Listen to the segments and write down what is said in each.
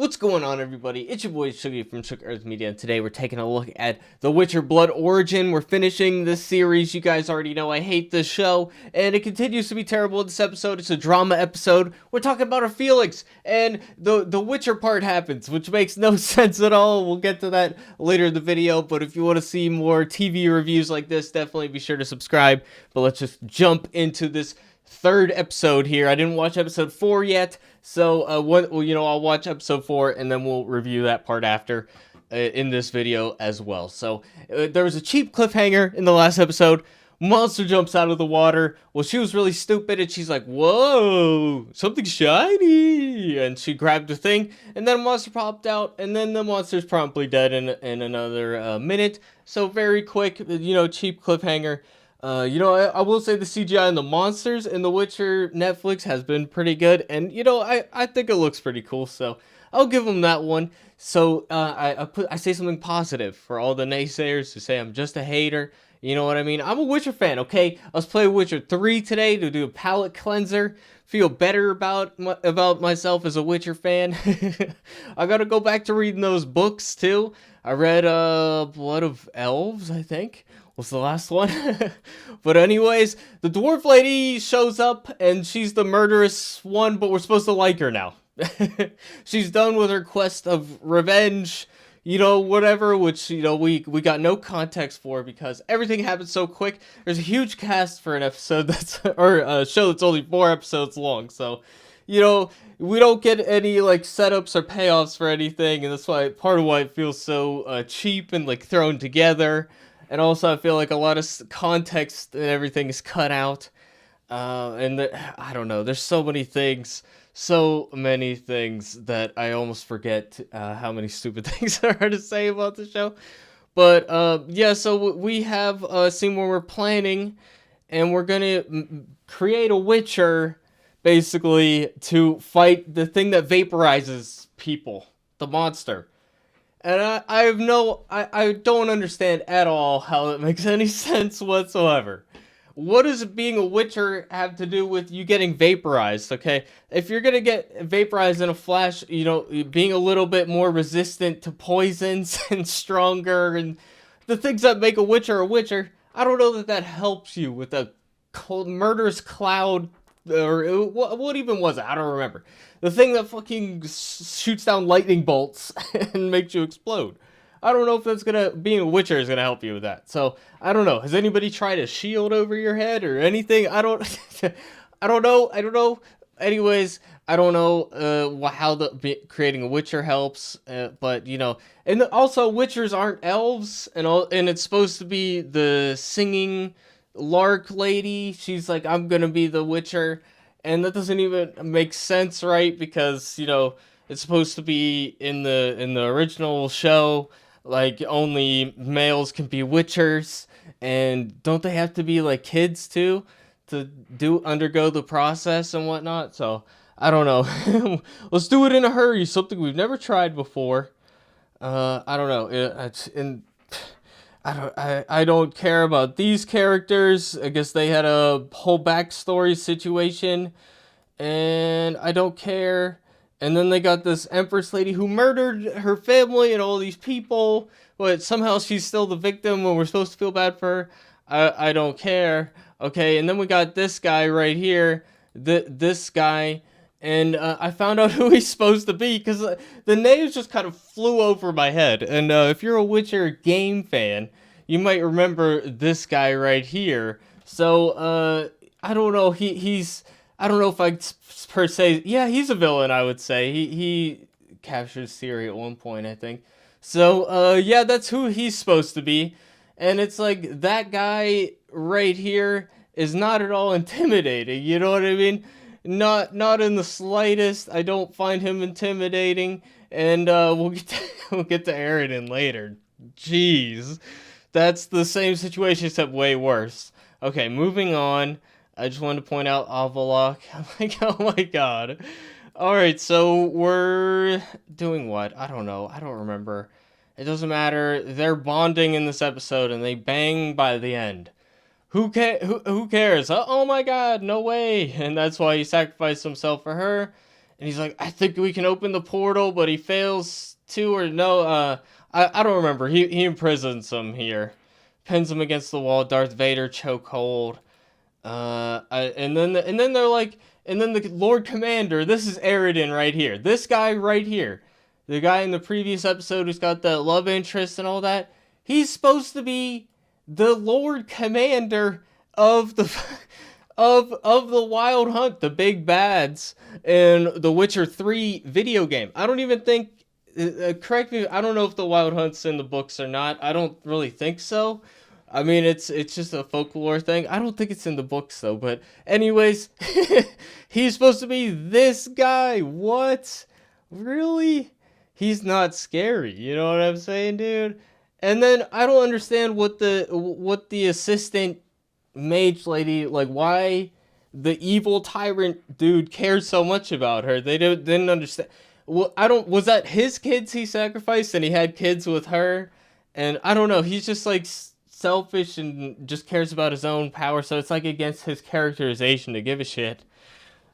What's going on, everybody? It's your boy Sugi from Shook Earth Media, and today we're taking a look at The Witcher Blood Origin. We're finishing this series. You guys already know I hate this show, and it continues to be terrible in this episode. It's a drama episode. We're talking about our feelings, and the Witcher part happens, which makes no sense at all. We'll get to that later in the video, but if you want to see more TV reviews like this, definitely be sure to subscribe. But let's just jump into this third episode here. I didn't watch episode 4 yet, so I'll watch episode 4 and then we'll review that part after in this video as well. So there was a cheap cliffhanger in the last episode. Monster jumps out of the water. Well, she was really stupid and she's like, whoa, something shiny, and she grabbed the thing, and then a monster popped out, and then the monster's promptly dead in another minute. So very quick, cheap cliffhanger. I will say the CGI and the monsters in The Witcher Netflix has been pretty good, and I think it looks pretty cool, so I'll give them that one. So I say something positive for all the naysayers who say I'm just a hater. You know what I mean? I'm a Witcher fan, okay? Let's play Witcher 3 today to do a palate cleanser, feel better about myself as a Witcher fan. I gotta go back to reading those books too. I read Blood of Elves, I think was the last one. But anyways, the dwarf lady shows up and she's the murderous one, but we're supposed to like her now. She's done with her quest of revenge, whatever, which we got no context for because everything happens so quick. There's a huge cast for an episode or a show that's only 4 episodes long, so we don't get any setups or payoffs for anything, and that's part of why it feels so cheap and thrown together. And also, I feel like a lot of context and everything is cut out. I don't know. There's so many things that I almost forget how many stupid things there are to say about the show. But, so we have a scene where we're planning, and we're going to create a Witcher, basically, to fight the thing that vaporizes people, the monster. And I don't understand at all how it makes any sense whatsoever. What does being a Witcher have to do with you getting vaporized, okay? If you're gonna get vaporized in a flash, being a little bit more resistant to poisons and stronger and the things that make a Witcher, I don't know that helps you with a murderous cloud, or what even was it? I don't remember. The thing that fucking shoots down lightning bolts and makes you explode. I don't know if being a Witcher is gonna help you with that. So, I don't know. Has anybody tried a shield over your head or anything? I don't know. Anyways, I don't know how creating a Witcher helps, but and also Witchers aren't elves, and it's supposed to be the singing lark lady. She's like, I'm gonna be the Witcher. And that doesn't even make sense, right? Because, it's supposed to be in the original show, only males can be Witchers. And don't they have to be, kids, too? To undergo the process and whatnot? So, I don't know. Let's do it in a hurry. Something we've never tried before. I don't know. I don't care about these characters. I guess they had a whole backstory situation, and I don't care. And then they got this Empress lady who murdered her family and all these people, but somehow she's still the victim when we're supposed to feel bad for her. I don't care. Okay, and then we got this guy right here, this guy. And I found out who he's supposed to be because the names just kind of flew over my head. And if you're a Witcher game fan, you might remember this guy right here. So I don't know. I don't know if I per se. Yeah, he's a villain. I would say he captures Ciri at one point, I think. So yeah, that's who he's supposed to be. And it's like that guy right here is not at all intimidating. You know what I mean? Not in the slightest. I don't find him intimidating, and we'll get to Aridin later. Jeez, that's the same situation except way worse. Okay, moving on. I just wanted to point out Avalok. I'm like, oh my god. All right, so we're doing what? I don't know. I don't remember. It doesn't matter. They're bonding in this episode, and they bang by the end. Who cares? Oh my god, no way. And that's why he sacrificed himself for her. and he's like, I think we can open the portal, but he fails to, or no, I don't remember. He imprisons him here, pins him against the wall. Darth Vader chokehold. And then they're like, and then the Lord Commander. This is Eridan right here. This guy right here, the guy in the previous episode who's got the love interest and all that. He's supposed to be the Lord Commander of the of the Wild Hunt, the big bads in the Witcher 3 video game. I don't even think. Correct me. I don't know if the Wild Hunt's in the books or not. I don't really think so. I mean, it's just a folklore thing. I don't think it's in the books though. But anyways, he's supposed to be this guy. What? Really? He's not scary. You know what I'm saying, dude? And then I don't understand what the assistant mage lady, like, why the evil tyrant dude cares so much about her. They didn't understand. Well, was that his kids he sacrificed and he had kids with her? And I don't know, he's just like selfish and just cares about his own power, so it's like against his characterization to give a shit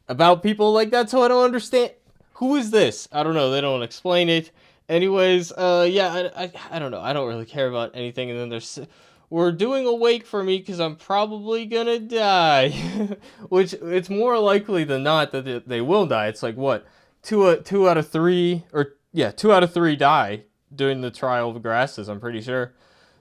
about people like that. So I don't understand. Who is this? I don't know, they don't explain it. Anyways, yeah, I don't know, I don't really care about anything. And then we're doing a wake for me because I'm probably gonna die. Which, it's more likely than not that they will die. It's like, what, two out of three, or yeah, 2 out of 3 die during the trial of grasses, I'm pretty sure.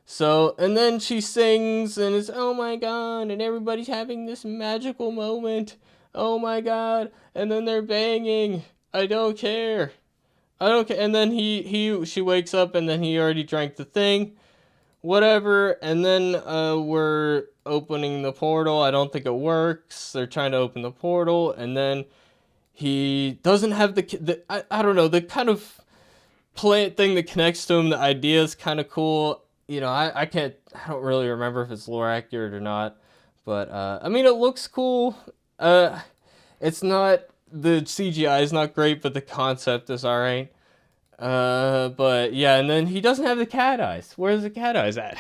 So, and then she sings, and it's, oh my god, and everybody's having this magical moment. Oh my god, and then they're banging. I don't care. I don't care. And then she wakes up, and then he already drank the thing. Whatever, and then we're opening the portal. I don't think it works. They're trying to open the portal, and then he doesn't have I don't know, the kind of plant thing that connects to him. The idea is kind of cool. You know, I don't really remember if it's lore accurate or not, but I mean, it looks cool. It's not, the CGI is not great, but the concept is alright. But yeah, and then he doesn't have the cat eyes. Where's the cat eyes at?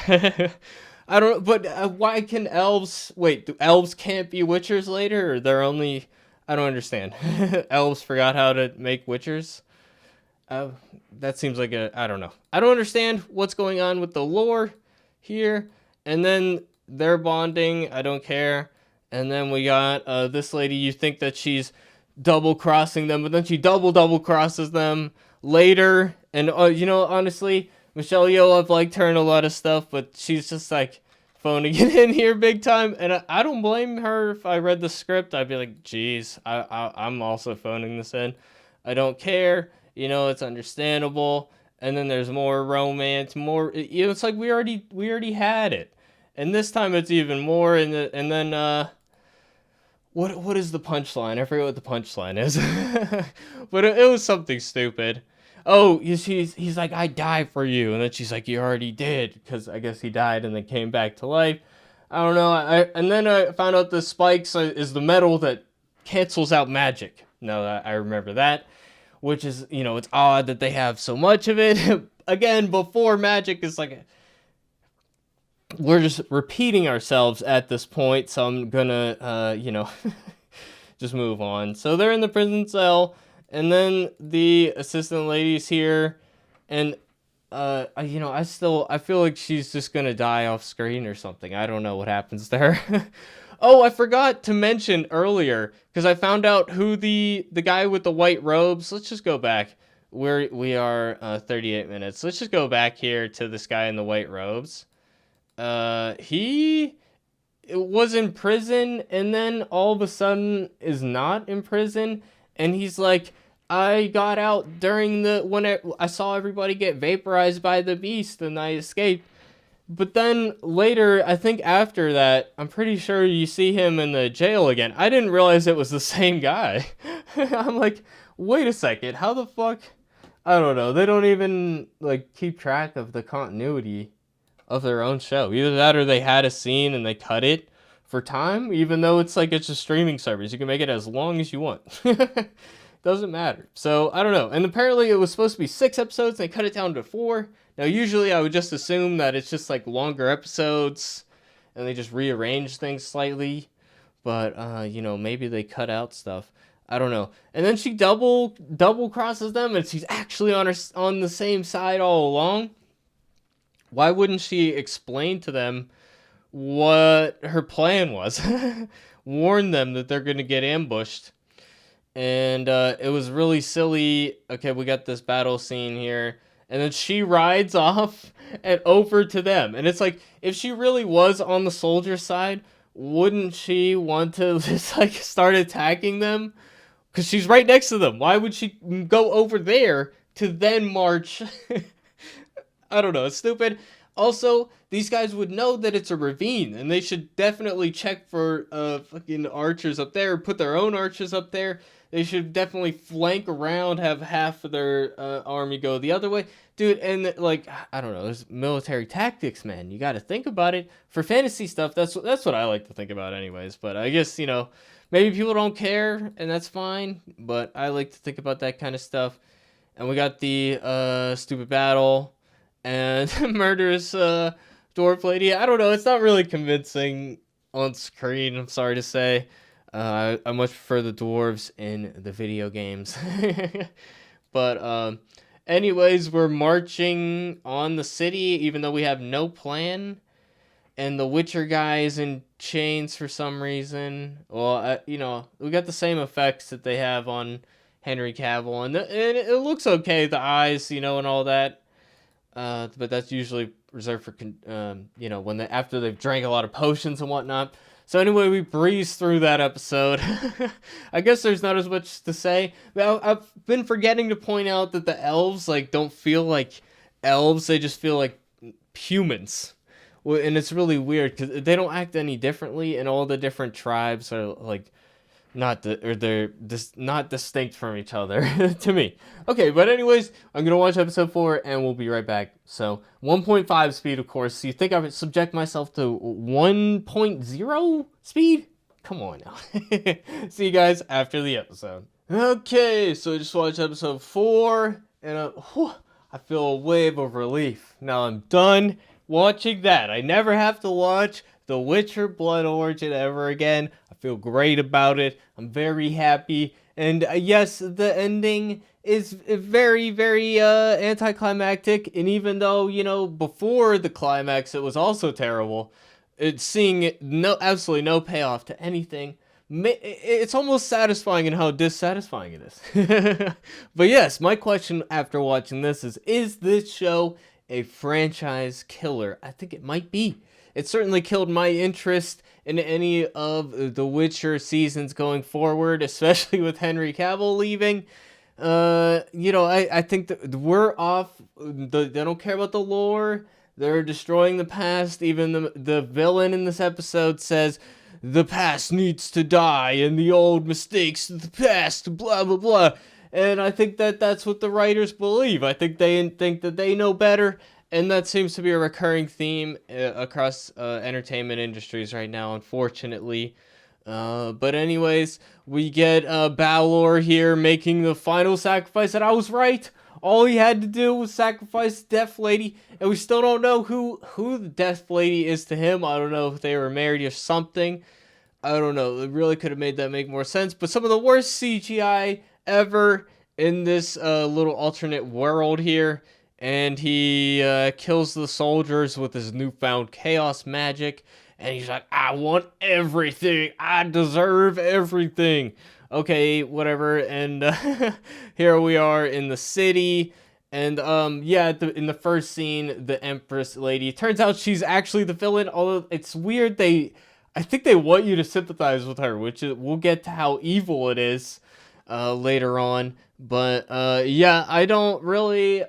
I don't know, but why can elves, wait, elves can't be witchers later, or they're only, I don't understand. Elves forgot how to make witchers? That seems like I don't know. I don't understand what's going on with the lore here. And then they're bonding. I don't care. And then we got this lady. You think that she's double crossing them, but then she double crosses them later. And you know, honestly, Michelle Yeoh, I've liked her in a lot of stuff, but she's just like phoning it in here big time. And I don't blame her. If I read the script, I'd be like, geez, I'm also phoning this in. I don't care. You know, it's understandable. And then there's more romance, more, you know, it's like we already had it. And this time it's even more. And then what is the punchline? I forget what the punchline is. But it was something stupid. Oh, he's like, I die for you. And then she's like, you already did, because I guess he died and then came back to life. I don't know. And then I found out the spikes is the metal that cancels out magic. No, I remember that. Which is, you know, it's odd that they have so much of it. Again, before magic is like, we're just repeating ourselves at this point. So I'm gonna, you know, just move on. So they're in the prison cell, and then the assistant lady's here, and you know, I feel like she's just gonna die off screen or something. I don't know what happens to her. Oh, I forgot to mention earlier, because I found out who the guy with the white robes. Let's just go back. We are 38 minutes. Let's just go back here to this guy in the white robes. He was in prison, and then all of a sudden is not in prison, and he's like, I got out during when I saw everybody get vaporized by the beast, and I escaped. But then later, I think after that, I'm pretty sure you see him in the jail again. I didn't realize it was the same guy. I'm like, wait a second, how the fuck? I don't know. They don't even like keep track of the continuity of their own show. Either that or they had a scene and they cut it for time, even though it's like it's a streaming service. You can make it as long as you want. Doesn't matter. So, I don't know. And apparently it was supposed to be 6 episodes, and they cut it down to 4. Now, usually I would just assume that it's just like longer episodes and they just rearrange things slightly. But, you know, maybe they cut out stuff. I don't know. And then she double crosses them, and she's actually on the same side all along. Why wouldn't she explain to them what her plan was? Warn them that they're going to get ambushed. And it was really silly. Okay, we got this battle scene here. And then she rides off and over to them. And it's like, if she really was on the soldier side, wouldn't she want to just like start attacking them? Because she's right next to them. Why would she go over there to then march? I don't know. It's stupid. Also, these guys would know that it's a ravine, and they should definitely check for fucking archers up there. Put their own archers up there. They should definitely flank around, have half of their army go the other way, dude. And like, I don't know, there's military tactics, man. You got to think about it for fantasy stuff. That's what I like to think about, anyways. But I guess maybe people don't care, and that's fine. But I like to think about that kind of stuff. And we got the stupid battle and murderous dwarf lady. I don't know. It's not really convincing on screen, I'm sorry to say. I much prefer the dwarves in the video games. But anyways, we're marching on the city, even though we have no plan. And the Witcher guy is in chains for some reason. Well, we got the same effects that they have on Henry Cavill. And it looks okay, the eyes, and all that. But that's usually reserved for, when after they've drank a lot of potions and whatnot. So anyway, we breezed through that episode. I guess there's not as much to say. I've been forgetting to point out that the elves, don't feel like elves. They just feel like humans. And it's really weird because they don't act any differently, and all the different tribes are they're just not distinct from each other to me. Okay, but anyways, I'm gonna watch episode 4 and we'll be right back. So 1.5 speed, of course. So you think I would subject myself to 1.0 speed? Come on now. See you guys after the episode. Okay, so I just watched episode 4 and I feel a wave of relief. Now I'm done watching that. I never have to watch The Witcher Blood Origin ever again. I feel great about it. I'm very happy. And yes, the ending is very, very anticlimactic. And even though, before the climax it was also terrible, it's seeing absolutely no payoff to anything. It's almost satisfying in how dissatisfying it is. But yes, my question after watching this is this show a franchise killer? I think it might be. It certainly killed my interest in any of the Witcher seasons going forward, especially with Henry Cavill leaving. I think that we're off. They don't care about the lore. They're destroying the past. Even the villain in this episode says, the past needs to die and the old mistakes of the past, blah, blah, blah. And I think that that's what the writers believe. I think they think that they know better. And that seems to be a recurring theme across entertainment industries right now, unfortunately. But anyways, we get Balor here making the final sacrifice. And I was right. All he had to do was sacrifice the Death Lady. And we still don't know who the Death Lady is to him. I don't know if they were married or something. I don't know. It really could have made that make more sense. But some of the worst CGI ever in this little alternate world here. And he kills the soldiers with his newfound chaos magic. And he's like, I want everything. I deserve everything. Okay, whatever. And here we are in the city. And in the first scene, the Empress lady, turns out she's actually the villain. Although it's weird, I think they want you to sympathize with her, which we'll get to how evil it is later on. But I don't really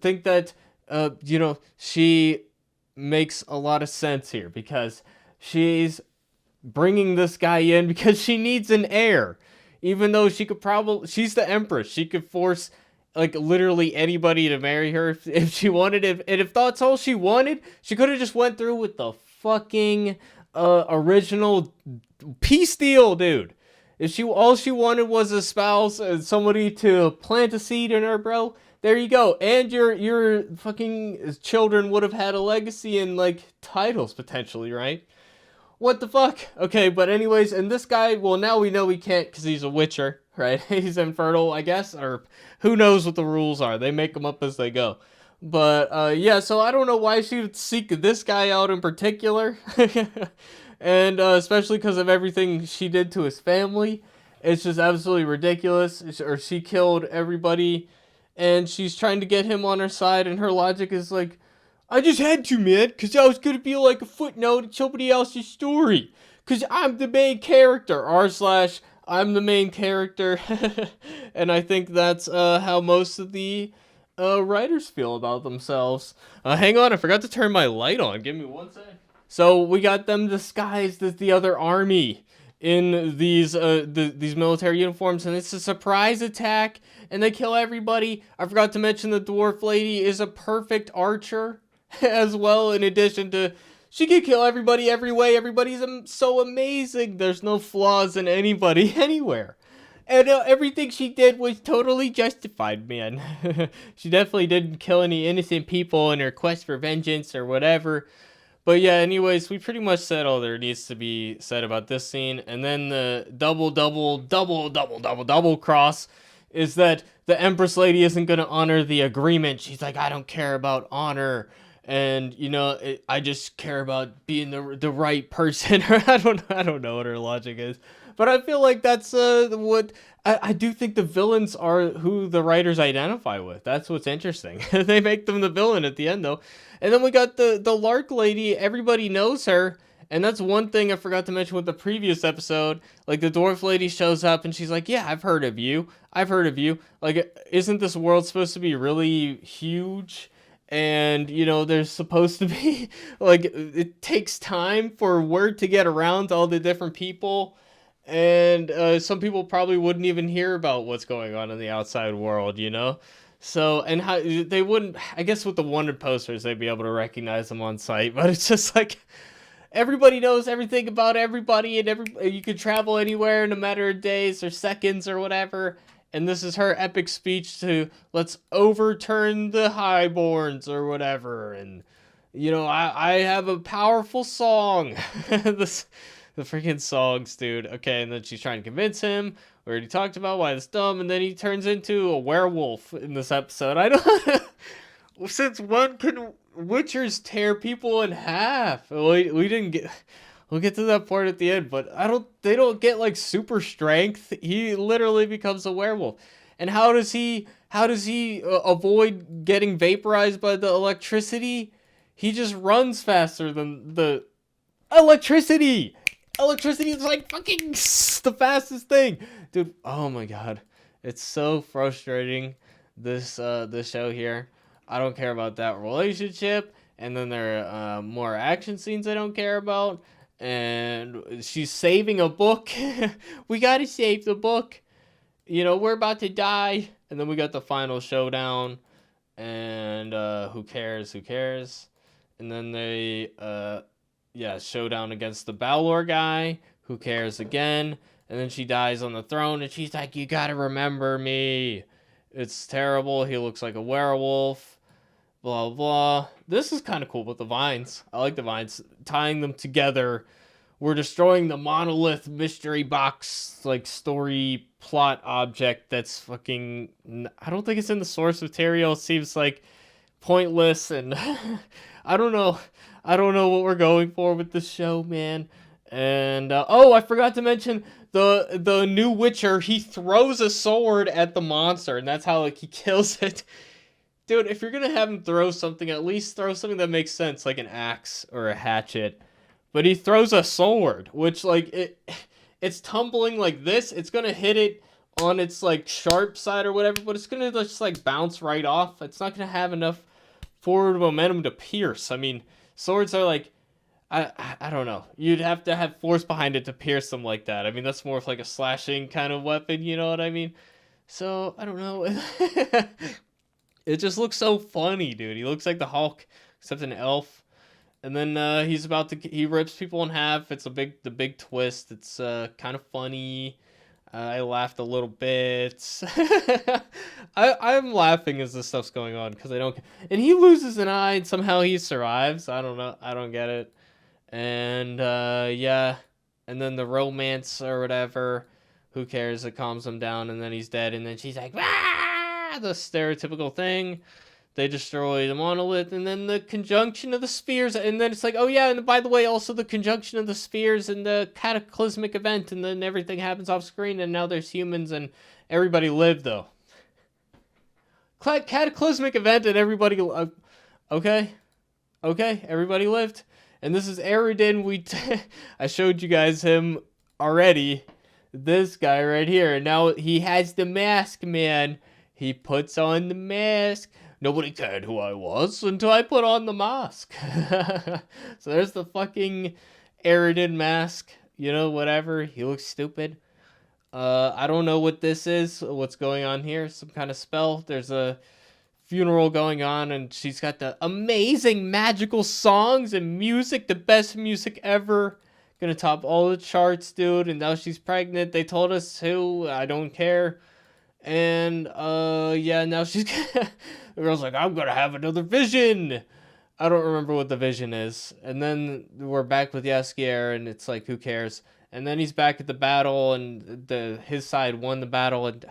think that she makes a lot of sense here, because she's bringing this guy in because she needs an heir, even though she's the Empress. She could force literally anybody to marry her if she wanted. If that's all she wanted, she could have just went through with the fucking original peace deal, dude. If all she wanted was a spouse and somebody to plant a seed in her, bro, there you go. And your fucking children would have had a legacy and titles potentially, right? What the fuck? Okay, but anyways, and this guy, well, now we know he can't because he's a witcher, right? He's infertile, I guess, or who knows what the rules are. They make them up as they go. But yeah, so I don't know why she would seek this guy out in particular. And especially because of everything she did to his family. It's just absolutely ridiculous. Or she killed everybody, and she's trying to get him on her side, and her logic is like, I just had to, man, because I was going to be like a footnote in somebody else's story. Because I'm the main character. R slash, I'm the main character. And I think that's how most of the writers feel about themselves. Hang on, I forgot to turn my light on. Give me one sec. So we got them disguised as the other army in these these military uniforms, and it's a surprise attack, and they kill everybody. I forgot to mention the dwarf lady is a perfect archer as well. In addition to, she can kill everybody every way. Everybody's so amazing. There's no flaws in anybody anywhere. And everything she did was totally justified, man. She definitely didn't kill any innocent people in her quest for vengeance or whatever. But yeah, anyways, we pretty much said all there needs to be said about this scene. And then the double cross is that the Empress Lady isn't going to honor the agreement. She's like, I don't care about honor. And, you know, I just care about being the right person. I don't know what her logic is. But I feel like that's what I do think the villains are who the writers identify with. That's what's interesting. They make them the villain at the end, though. And then we got the Lark Lady. Everybody knows her. And that's one thing I forgot to mention with the previous episode. Like, the Dwarf Lady shows up and she's like, yeah, I've heard of you. I've heard of you. Like, isn't this world supposed to be really huge? And, you know, there's supposed to be, like, it takes time for word to get around to all the different people. And some people probably wouldn't even hear about what's going on in the outside world, you know? So, and how they wouldn't, I guess with the wanted posters, they'd be able to recognize them on sight. But it's just like, everybody knows everything about everybody, and you can travel anywhere in a matter of days or seconds or whatever. And this is her epic speech to, let's overturn the highborns or whatever. And, you know, I have a powerful song. The freaking songs, dude. Okay, and then she's trying to convince him. We already talked about why it's dumb, and then he turns into a werewolf in this episode. I don't... Since when can witchers tear people in half? We didn't get... We'll get to that part at the end, but they don't get like super strength. He literally becomes a werewolf. And how does he avoid getting vaporized by the electricity? He just runs faster than the electricity. Electricity is like fucking the fastest thing. Dude, oh my god. It's so frustrating, this show here. I don't care about that relationship. And then there are more action scenes I don't care about. And she's saving a book. We gotta save the book. You know, we're about to die. And then we got the final showdown. And who cares? And then they showdown against the Balor guy. Who cares again? And then she dies on the throne, and she's like, you gotta remember me. It's terrible. He looks like a werewolf. Blah, blah. This is kind of cool with the vines. I like the vines. Tying them together. We're destroying the monolith mystery box, like, story plot object that's fucking... I don't think it's in the source material. It seems, like, pointless, and... I don't know what we're going for with this show, man. And, I forgot to mention the new Witcher. He throws a sword at the monster, and that's how, like, he kills it. Dude, if you're gonna have him throw something, at least throw something that makes sense, like an axe or a hatchet. But he throws a sword, which, like, it's tumbling like this. It's gonna hit it on its, like, sharp side or whatever, but it's gonna just, like, bounce right off. It's not gonna have enough forward momentum to pierce. I mean, swords are, like, I don't know. You'd have to have force behind it to pierce them like that. I mean, that's more of, like, a slashing kind of weapon, you know what I mean? So, I don't know. It just looks so funny, dude. He looks like the Hulk, except an elf. And then he rips people in half. It's the big twist. It's kind of funny. I laughed a little bit. I'm laughing as this stuff's going on because I don't. And he loses an eye and somehow he survives. I don't know. I don't get it. And yeah, and then the romance or whatever, who cares? It calms him down, and then he's dead, and then she's like, ah, the stereotypical thing. They destroy the monolith, and then the conjunction of the spheres, and then it's like, oh yeah, and by the way, also the conjunction of the spheres and the cataclysmic event, and then everything happens off screen, and now there's humans, and everybody lived, though. Cataclysmic event, and everybody, okay, everybody lived. And this is Aridin. I showed you guys him already. This guy right here. And now he has the mask, man. He puts on the mask. Nobody cared who I was until I put on the mask. So there's the fucking Aridin mask. You know, whatever. He looks stupid. I don't know what this is. What's going on here? Some kind of spell. There's a funeral going on, and she's got the amazing magical songs and music, the best music ever, gonna top all the charts, dude. And now she's pregnant. They told us who. I don't care. And yeah, now she's the girl's like, I'm gonna have another vision. I don't remember what the vision is. And then we're back with Yaskier, and it's like, who cares? And then he's back at the battle, and his side won the battle, and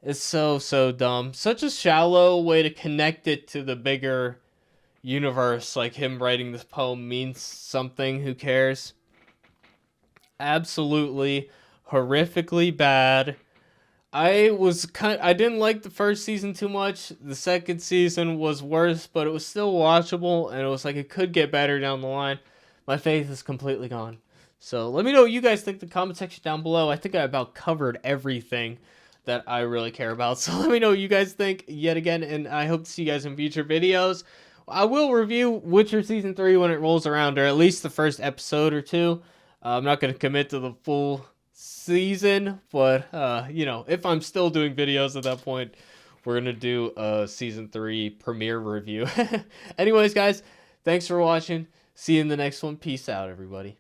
it's so dumb. Such a shallow way to connect it to the bigger universe. Like, him writing this poem means something. Who cares? Absolutely horrifically bad. I didn't like the first season too much. The second season was worse, but it was still watchable, and it was like it could get better down the line. My faith is completely gone. So let me know what you guys think in the comment section down below. I think I about covered everything that I really care about. So let me know what you guys think yet again, and I hope to see you guys in future videos. I will review Witcher Season 3 when it rolls around, or at least the first episode or two. I'm not going to commit to the full season, but, you know, if I'm still doing videos at that point, we're going to do a Season 3 premiere review. Anyways, guys, thanks for watching. See you in the next one. Peace out, everybody.